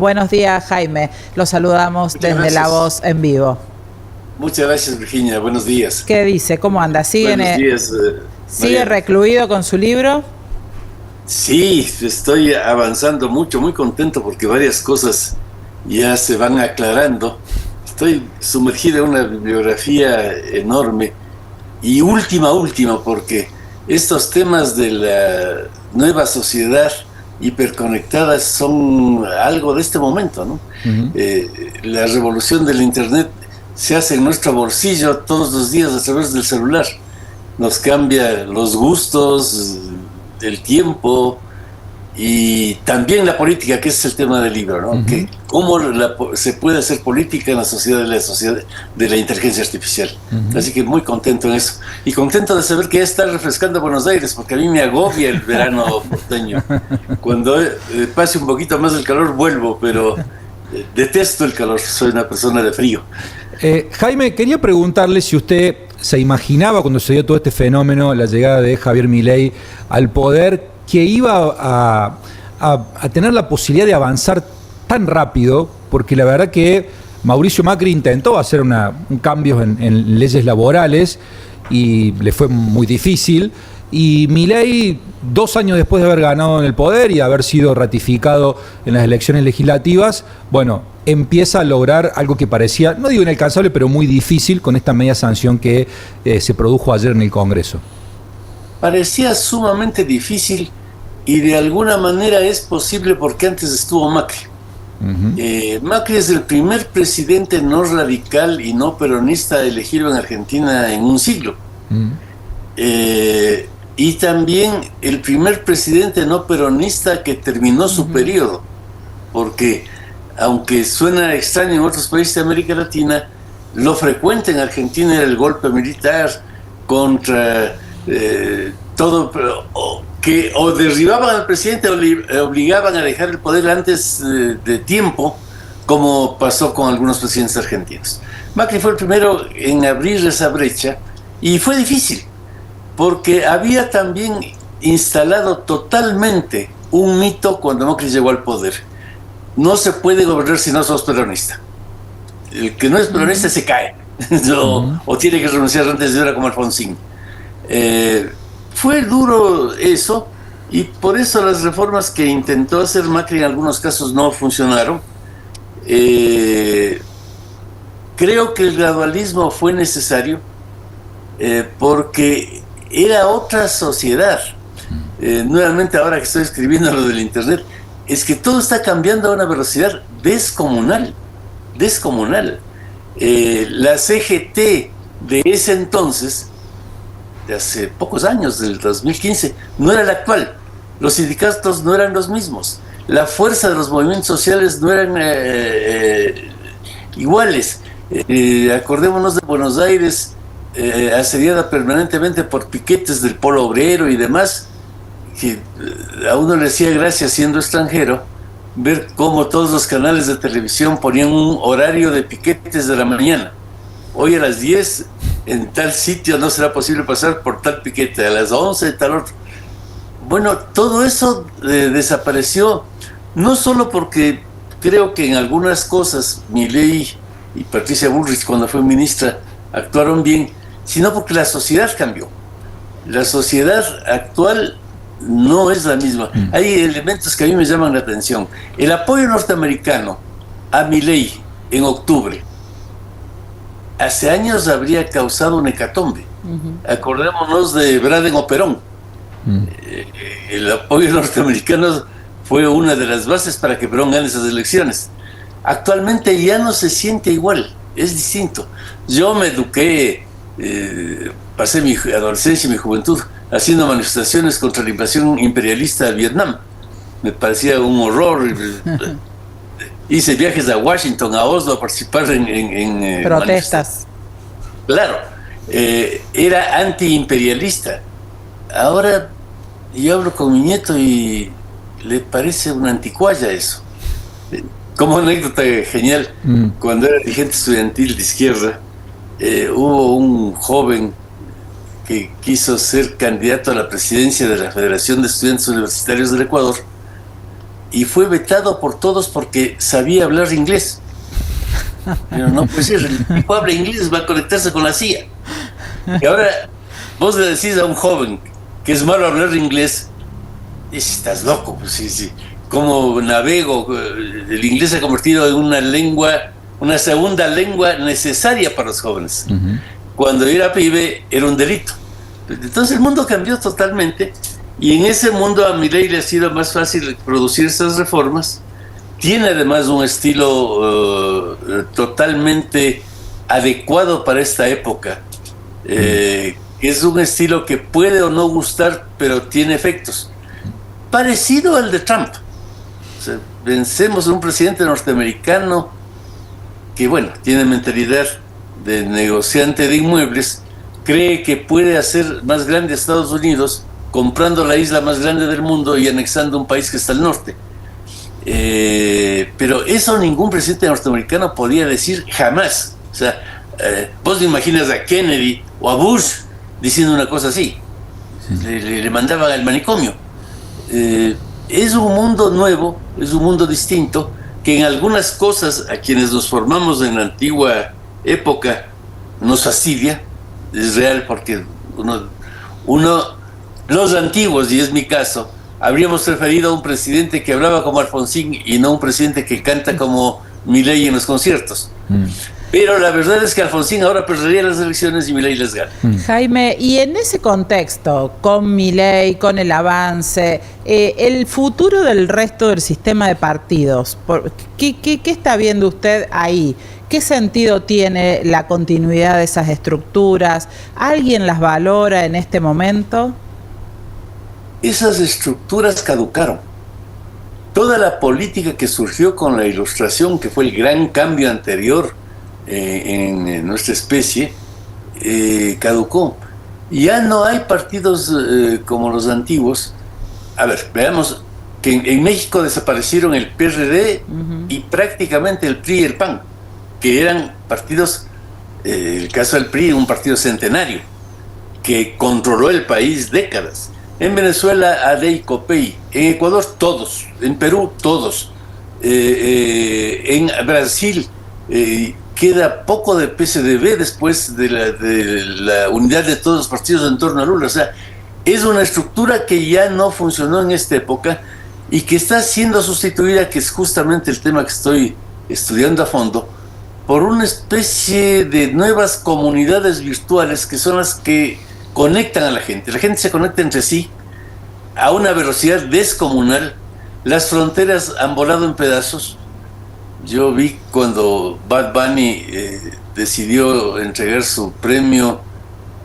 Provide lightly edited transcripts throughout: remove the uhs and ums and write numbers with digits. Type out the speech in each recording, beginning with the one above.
Buenos días, Jaime. Los saludamos Muchas desde La gracias. Voz en vivo. Muchas gracias, Virginia. Buenos días. ¿Qué dice? ¿Cómo anda? Buenos días, ¿Sigue Mariana. recluido con su libro? Sí, estoy avanzando mucho, muy contento porque varias cosas ya se van aclarando. Estoy sumergido en una bibliografía enorme y última, porque estos temas de la nueva sociedad hiperconectada son algo de este momento, ¿no? La revolución del Internet se hace en nuestro bolsillo todos los días a través del celular. Nos cambia los gustos, el tiempo y también la política, que es el tema del libro, ¿no? Que cómo se puede hacer política en la sociedad de la inteligencia artificial. Así que muy contento en eso. Y contento de saber que ya está refrescando Buenos Aires, porque a mí me agobia el verano porteño. Cuando pase un poquito más el calor, vuelvo, pero detesto el calor, soy una persona de frío. Jaime, quería preguntarle si usted se imaginaba cuando se dio todo este fenómeno, la llegada de Javier Milei al poder, que iba a tener la posibilidad de avanzar tan rápido, porque la verdad que Mauricio Macri intentó hacer un cambio en leyes laborales y le fue muy difícil. Y Milei, 2 años después de haber ganado en el poder y haber sido ratificado en las elecciones legislativas, bueno, empieza a lograr algo que parecía, no digo inalcanzable, pero muy difícil con esta media sanción que se produjo ayer en el Congreso. Parecía sumamente difícil y de alguna manera es posible porque antes estuvo Macri. Macri es el primer presidente no radical y no peronista elegido en Argentina en un siglo. Y también el primer presidente no peronista que terminó su periodo, porque aunque suena extraño en otros países de América Latina, lo frecuente en Argentina era el golpe militar contra todo, o derribaban al presidente o le obligaban a dejar el poder antes de tiempo, como pasó con algunos presidentes argentinos. Macri fue el primero en abrir esa brecha y fue difícil, porque había también instalado totalmente un mito cuando Macri llegó al poder. No se puede gobernar si no sos peronista. El que no es peronista se cae, o tiene que renunciar antes de hora como Alfonsín. Fue duro eso, y por eso las reformas que intentó hacer Macri en algunos casos no funcionaron. Creo que el gradualismo fue necesario porque era otra sociedad. Nuevamente, ahora que estoy escribiendo lo del Internet, es que todo está cambiando a una velocidad descomunal. La CGT de ese entonces, de hace pocos años, del 2015, no era la actual. Los sindicatos no eran los mismos. La fuerza de los movimientos sociales no eran iguales. Acordémonos de Buenos Aires, asediada permanentemente por piquetes del Polo Obrero y demás, que a uno le hacía gracia, siendo extranjero, ver cómo todos los canales de televisión ponían un horario de piquetes de la mañana. Hoy a las 10 en tal sitio no será posible pasar por tal piquete, a las 11 tal otro. Bueno, todo eso desapareció, no solo porque creo que en algunas cosas Milei y Patricia Bullrich, cuando fue ministra, actuaron bien, sino porque la sociedad cambió. La sociedad actual no es la misma. Hay elementos que a mí me llaman la atención. El apoyo norteamericano a Milei en octubre hace años habría causado un hecatombe. Acordémonos de Braden o Perón. El apoyo norteamericano fue una de las bases para que Perón gane esas elecciones. Actualmente ya no se siente igual, es distinto. Yo me eduqué, pasé mi adolescencia y mi juventud haciendo manifestaciones contra la invasión imperialista de Vietnam. Me parecía un horror. Hice viajes a Washington, a Oslo, a participar en protestas. Claro, era antiimperialista. Ahora yo hablo con mi nieto y le parece una anticuaya eso. Como anécdota genial, cuando era dirigente estudiantil de izquierda, hubo un joven que quiso ser candidato a la presidencia de la Federación de Estudiantes Universitarios del Ecuador y fue vetado por todos porque sabía hablar inglés. Pero no puede ser, el tipo habla inglés, va a conectarse con la CIA. Y ahora vos le decís a un joven que es malo hablar inglés, y si estás loco, pues sí. ¿Cómo navego? El inglés se ha convertido en una lengua, una segunda lengua necesaria para los jóvenes. Cuando era pibe era un delito. Entonces el mundo cambió totalmente, y en ese mundo a Milei le ha sido más fácil producir esas reformas. Tiene además un estilo totalmente adecuado para esta época. Es un estilo que puede o no gustar, pero tiene efectos. Parecido al de Trump. O sea, vencemos a un presidente norteamericano que, bueno, tiene mentalidad de negociante de inmuebles, cree que puede hacer más grande a Estados Unidos comprando la isla más grande del mundo y anexando un país que está al norte. Pero eso ningún presidente norteamericano podía decir jamás. O sea, vos te imaginas a Kennedy o a Bush diciendo una cosa así. Le mandaban al manicomio. Es un mundo nuevo, es un mundo distinto, que en algunas cosas a quienes nos formamos en la antigua época nos fastidia. Es real, porque los antiguos, y es mi caso, habríamos preferido a un presidente que hablaba como Alfonsín y no un presidente que canta como Milei en los conciertos. Pero la verdad es que Alfonsín ahora perdería las elecciones y Milei les gana. Jaime, y en ese contexto, con Milei, con el avance, el futuro del resto del sistema de partidos, ¿qué está viendo usted ahí? ¿Qué sentido tiene la continuidad de esas estructuras? ¿Alguien las valora en este momento? Esas estructuras caducaron. Toda la política que surgió con la Ilustración, que fue el gran cambio anterior en nuestra especie, caducó. Ya no hay partidos como los antiguos. A ver, veamos que en México desaparecieron el PRD y prácticamente el PRI y el PAN, que eran partidos, el caso del PRI, un partido centenario, que controló el país décadas. En Venezuela, ADEI, COPEI. En Ecuador, todos. En Perú, todos. En Brasil, queda poco de PSDB después de la unidad de todos los partidos en torno a Lula. O sea, es una estructura que ya no funcionó en esta época y que está siendo sustituida, que es justamente el tema que estoy estudiando a fondo, por una especie de nuevas comunidades virtuales que son las que conectan a la gente. La gente se conecta entre sí a una velocidad descomunal. Las fronteras han volado en pedazos. Yo vi cuando Bad Bunny decidió entregar su premio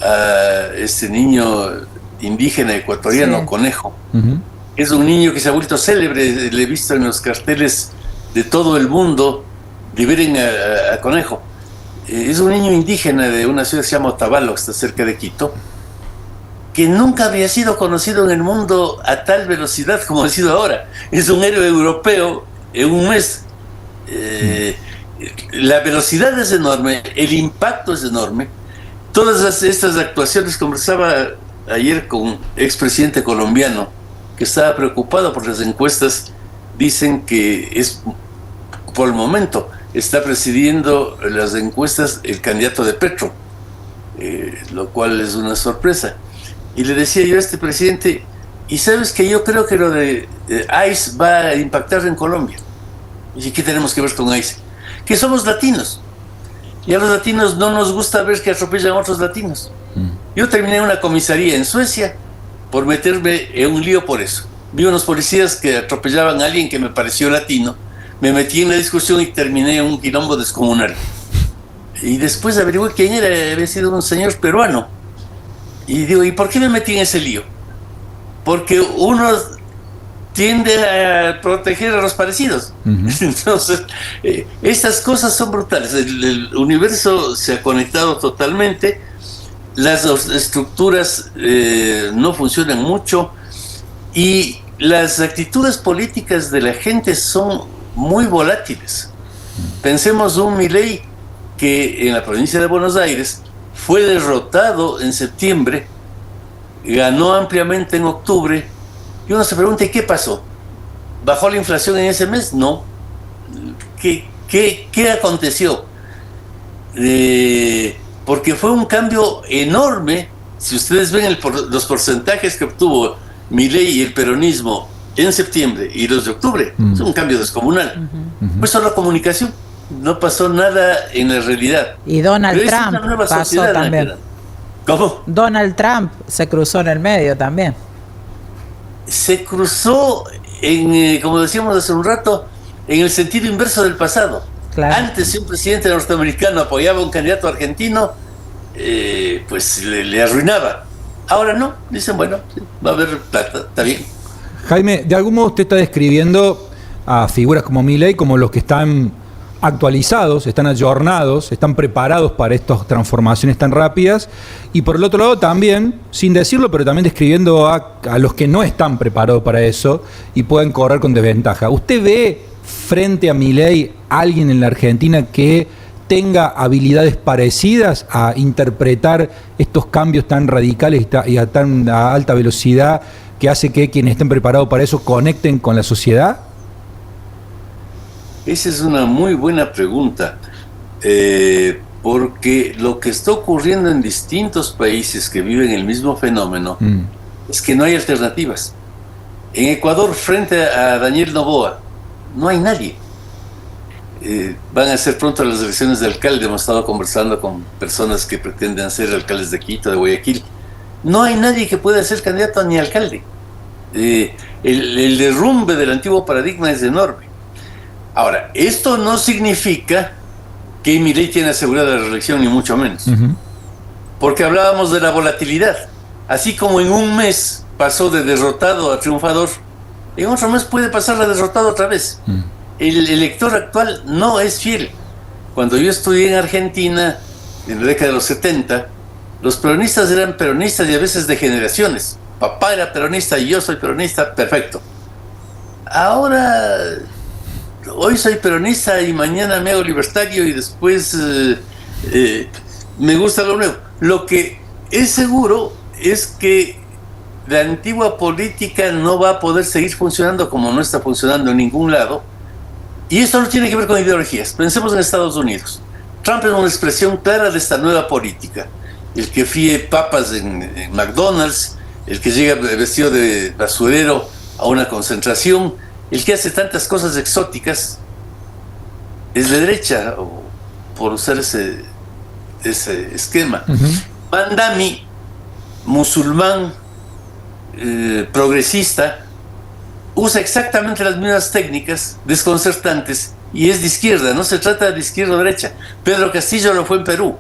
a este niño indígena ecuatoriano, sí. Conejo. Es un niño que se ha vuelto célebre, le he visto en los carteles de todo el mundo, liberen a Conejo. Es un niño indígena de una ciudad que se llama Otavalo, que está cerca de Quito, que nunca había sido conocido en el mundo a tal velocidad como ha sido ahora. Es un héroe europeo en un mes. La velocidad es enorme, el impacto es enorme. Todas estas actuaciones, conversaba ayer con un expresidente colombiano que estaba preocupado por las encuestas. Dicen que es, por el momento, está presidiendo las encuestas el candidato de Petro, lo cual es una sorpresa. Y le decía yo a este presidente, y sabes que yo creo que lo de ICE va a impactar en Colombia. ¿Y qué tenemos que ver con ICE? Que somos latinos, y a los latinos no nos gusta ver que atropellan a otros latinos. Yo terminé una comisaría en Suecia por meterme en un lío por eso. Vi unos policías que atropellaban a alguien que me pareció latino, me metí en la discusión y terminé en un quilombo descomunal. Y después averigué quién era, había sido un señor peruano. Y digo, ¿y por qué me metí en ese lío? Porque uno tiende a proteger a los parecidos. Entonces, estas cosas son brutales. El universo se ha conectado totalmente, las estructuras no funcionan mucho y las actitudes políticas de la gente son muy volátiles. Pensemos un Milei que en la provincia de Buenos Aires fue derrotado en septiembre, ganó ampliamente en octubre, y uno se pregunta, ¿y qué pasó? ¿Bajó la inflación en ese mes? No. ¿Qué aconteció? Porque fue un cambio enorme. Si ustedes ven los porcentajes que obtuvo Milei y el peronismo en septiembre y los de octubre, es un cambio descomunal. Pues solo comunicación, no pasó nada en la realidad. Y Donald Trump pasó también. ¿Cómo? Donald Trump se cruzó en el medio también. Se cruzó como decíamos hace un rato, en el sentido inverso del pasado. Claro. Antes, si un presidente norteamericano apoyaba a un candidato argentino, pues le arruinaba. Ahora no, dicen, bueno, sí, va a haber plata, está bien. Jaime, de algún modo usted está describiendo a figuras como Milei como los que están actualizados, están ayornados, están preparados para estas transformaciones tan rápidas, y por el otro lado también, sin decirlo, pero también describiendo a los que no están preparados para eso y pueden correr con desventaja. ¿Usted ve frente a Milei alguien en la Argentina que tenga habilidades parecidas a interpretar estos cambios tan radicales y a tan alta velocidad que hace que quienes estén preparados para eso conecten con la sociedad? Esa es una muy buena pregunta, porque lo que está ocurriendo en distintos países que viven el mismo fenómeno es que no hay alternativas. En Ecuador, frente a Daniel Noboa, no hay nadie. Van a ser pronto las elecciones de alcalde. Hemos estado conversando con personas que pretenden ser alcaldes de Quito, de Guayaquil. No hay nadie que pueda ser candidato ni alcalde. El derrumbe del antiguo paradigma es enorme. Ahora, esto no significa que Milei tiene asegurada la reelección, ni mucho menos. Porque hablábamos de la volatilidad. Así como en un mes pasó de derrotado a triunfador, en otro mes puede pasar a derrotado otra vez. El elector actual no es fiel. Cuando yo estudié en Argentina, en la década de los 70, los peronistas eran peronistas y a veces de generaciones. Papá era peronista y yo soy peronista, perfecto. Ahora, hoy soy peronista y mañana me hago libertario y después me gusta lo nuevo. Lo que es seguro es que la antigua política no va a poder seguir funcionando como no está funcionando en ningún lado. Y esto no tiene que ver con ideologías. Pensemos en Estados Unidos. Trump es una expresión clara de esta nueva política. El que fríe papas en McDonald's, el que llega vestido de basurero a una concentración, el que hace tantas cosas exóticas, es de derecha, por usar ese esquema. Mandami, musulmán, progresista, usa exactamente las mismas técnicas desconcertantes y es de izquierda. No se trata de izquierda o derecha. Pedro Castillo lo fue en Perú.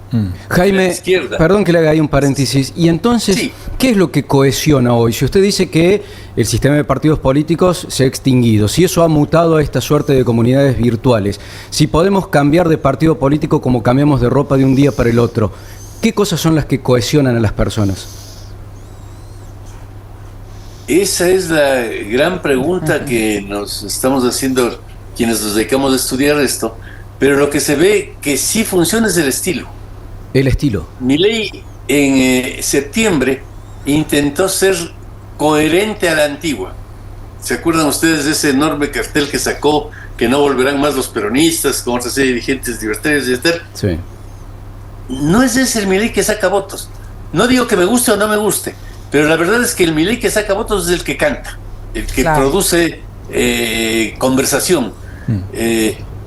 Jaime, perdón que le haga ahí un paréntesis. Y entonces, sí, ¿qué es lo que cohesiona hoy? Si usted dice que el sistema de partidos políticos se ha extinguido, si eso ha mutado a esta suerte de comunidades virtuales, si podemos cambiar de partido político como cambiamos de ropa de un día para el otro, ¿qué cosas son las que cohesionan a las personas? Esa es la gran pregunta que nos estamos haciendo quienes nos dedicamos a estudiar esto, pero lo que se ve que sí funciona es el estilo. El estilo. Milei en septiembre intentó ser coherente a la antigua. ¿Se acuerdan ustedes de ese enorme cartel que sacó, que no volverán más los peronistas, con otra serie de dirigentes libertarios, etc.? Sí. No es ese el Milei que saca votos. No digo que me guste o no me guste, pero la verdad es que el Milei que saca votos es el que canta, el que produce conversación.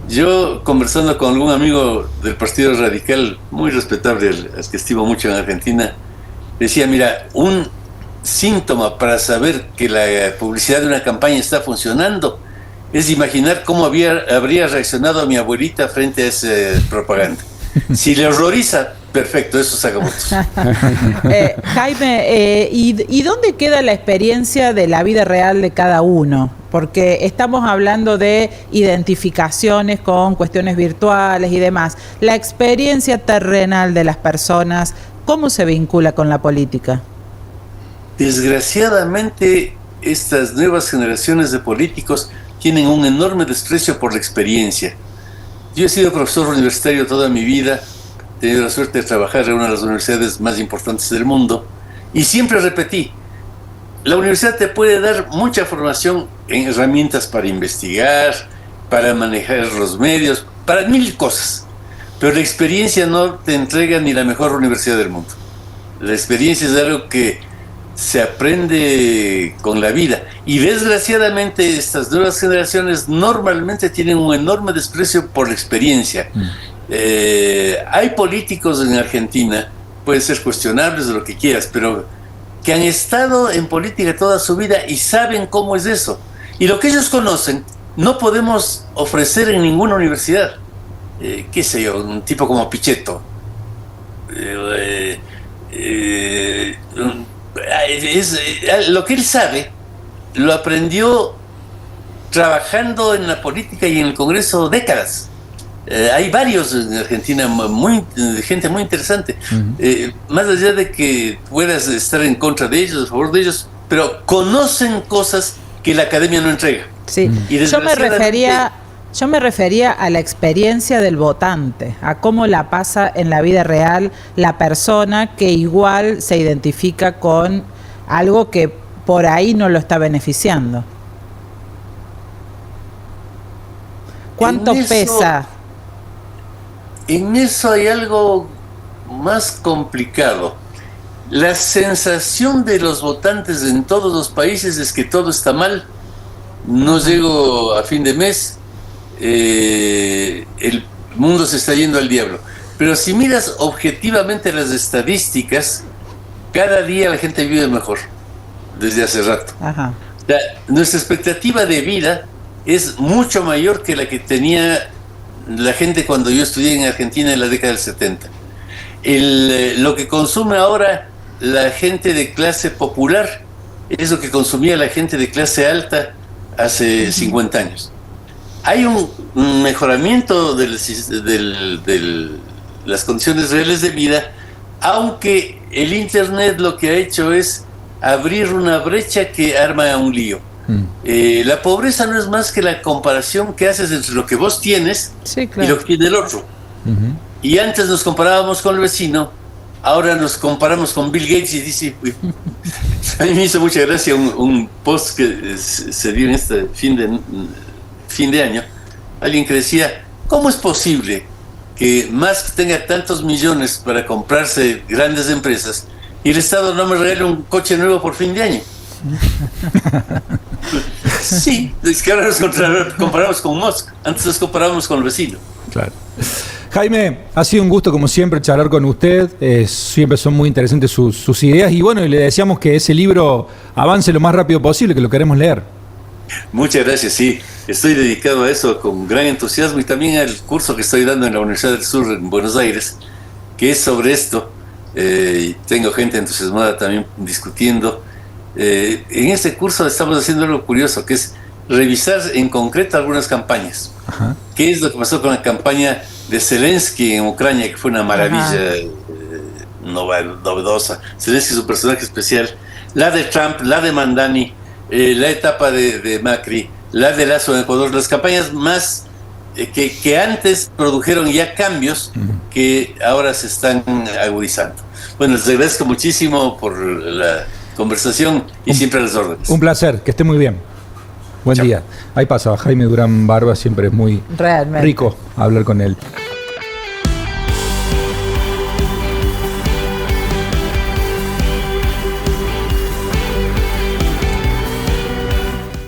Yo, conversando con algún amigo del Partido Radical, muy respetable, al que estimo mucho en Argentina, decía, mira, un síntoma para saber que la publicidad de una campaña está funcionando es imaginar cómo habría reaccionado mi abuelita frente a esa propaganda. Si le horroriza, perfecto, eso saca votos. Jaime, ¿y dónde queda la experiencia de la vida real de cada uno? Porque estamos hablando de identificaciones con cuestiones virtuales y demás. La experiencia terrenal de las personas, ¿cómo se vincula con la política? Desgraciadamente, estas nuevas generaciones de políticos tienen un enorme desprecio por la experiencia. Yo he sido profesor universitario toda mi vida, he tenido la suerte de trabajar en una de las universidades más importantes del mundo, y siempre repetí, la universidad te puede dar mucha formación herramientas para investigar, para manejar los medios, para mil cosas. Pero la experiencia no te entrega ni la mejor universidad del mundo. La experiencia es algo que se aprende con la vida. Y desgraciadamente estas nuevas generaciones normalmente tienen un enorme desprecio por la experiencia. Hay políticos en Argentina, pueden ser cuestionables de lo que quieras, pero que han estado en política toda su vida y saben cómo es eso. Y lo que ellos conocen no podemos ofrecer en ninguna universidad. Qué sé yo, un tipo como Pichetto. Lo que él sabe lo aprendió trabajando en la política y en el Congreso décadas. Hay varios en Argentina, gente muy interesante. Más allá de que puedas estar en contra de ellos, a favor de ellos, pero conocen cosas que la academia no entrega. Sí, yo me refería a la experiencia del votante, a cómo la pasa en la vida real la persona que igual se identifica con algo que por ahí no lo está beneficiando. ¿Cuánto pesa? En eso hay algo más complicado. La sensación de los votantes en todos los países es que todo está mal. No llego a fin de mes, el mundo se está yendo al diablo. Pero si miras objetivamente las estadísticas, cada día la gente vive mejor, desde hace rato. Ajá. Nuestra expectativa de vida es mucho mayor que la que tenía la gente cuando yo estudié en Argentina en la década del 70. Lo que consume ahora la gente de clase popular es lo que consumía la gente de clase alta hace 50 años. Hay un mejoramiento de las condiciones reales de vida, aunque el Internet lo que ha hecho es abrir una brecha que arma un lío. La pobreza no es más que la comparación que haces entre lo que vos tienes, sí, claro, y lo que tiene el otro. Y antes nos comparábamos con el vecino, ahora nos comparamos con Bill Gates y dice... A mí me hizo mucha gracia un post que se dio en este fin de año. Alguien que decía, ¿cómo es posible que Musk tenga tantos millones para comprarse grandes empresas y el Estado no me regale un coche nuevo por fin de año? Sí, es que ahora nos comparamos con Musk, antes nos comparábamos con el vecino. Claro. Jaime, ha sido un gusto como siempre charlar con usted, siempre son muy interesantes sus ideas y bueno, y le deseamos que ese libro avance lo más rápido posible, que lo queremos leer. Muchas gracias, sí, estoy dedicado a eso con gran entusiasmo y también al curso que estoy dando en la Universidad del Sur en Buenos Aires, que es sobre esto. Tengo gente entusiasmada también discutiendo. En este curso estamos haciendo algo curioso, que es revisar en concreto algunas campañas. Ajá. ¿Qué es lo que pasó con la campaña de Zelensky en Ucrania, que fue una maravilla novedosa? Zelensky es un personaje especial. La de Trump, la de Mandani, la etapa de Macri, la de Lazo en Ecuador, las campañas más que antes produjeron ya cambios que ahora se están agudizando. Bueno, les agradezco muchísimo por la conversación y siempre a las órdenes. Un placer, que esté muy bien. Buen día. Ahí pasa, Jaime Durán Barba, siempre es muy rico hablar con él.